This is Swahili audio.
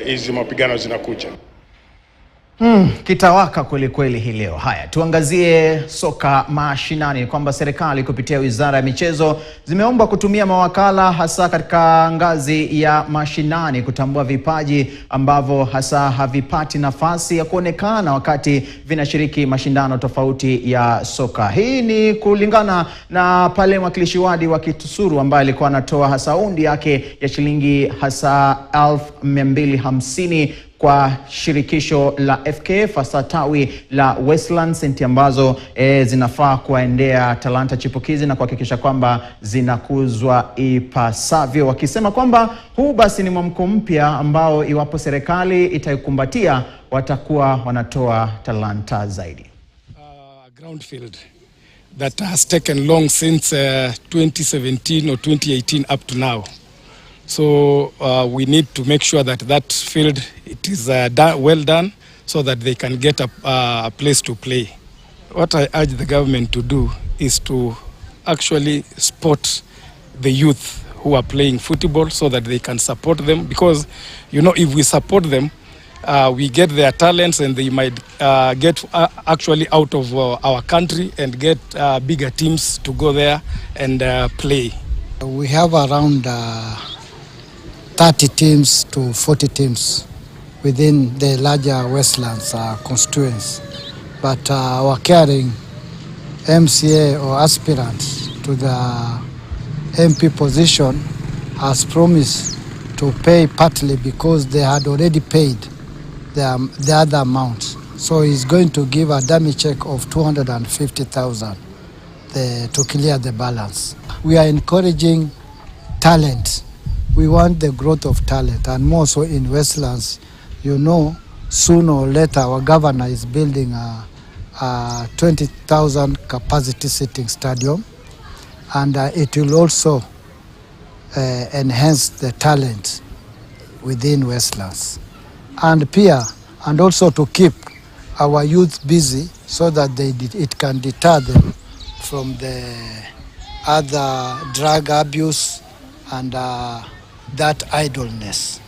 hizi mapigano zinakuja. Kitawaka kweli kweli hii leo. Haya, tuangazie soka mashinani kwamba serikali kupitia Wizara ya Michezo zimeomba kutumia mawakala hasa katika ngazi ya mashinani kutambua vipaji ambavyo hasa havipati nafasi ya kuonekana wakati vinashiriki mashindano tofauti ya soka. Hii ni kulingana na pale mwakilishi wadi wa Kitusuru ambaye alikuwa anatoa hasa undi yake ya shilingi hasa 1250 kwa Shirikisho la FKF hasa tawi la Westlands, senti ambazo zinafaa kuwaendea talanta chipukizi na kuhakikisha kwamba zinakuzwa ipasavyo, wakisema kwamba huu basi ni mwamko mpya ambao iwapo serikali itaikumbatia watakuwa wanatoa talanta zaidi. Ground field that has taken long since 2017 or 2018 up to now. So we need to make sure that that field it is well done so that they can get a place to play. What I urge the government to do is to actually support the youth who are playing football so that they can support them, because you know, if we support them, we get their talents and they might get actually out of our country and get bigger teams to go there and play. We have around 30 teams to 40 teams within the larger Westlands constituents. But our caring MCA or aspirants to the MP position has promised to pay partly because they had already paid the other amounts. So he's going to give a dummy check of 250,000 to clear the balance. We are encouraging talent. We want the growth of talent, and more so in Westlands. You know, sooner or later our governor is building a 20,000 capacity sitting stadium, and it will also enhance the talent within Westlands. And also to keep our youth busy so that it can deter them from the other drug abuse and that idleness.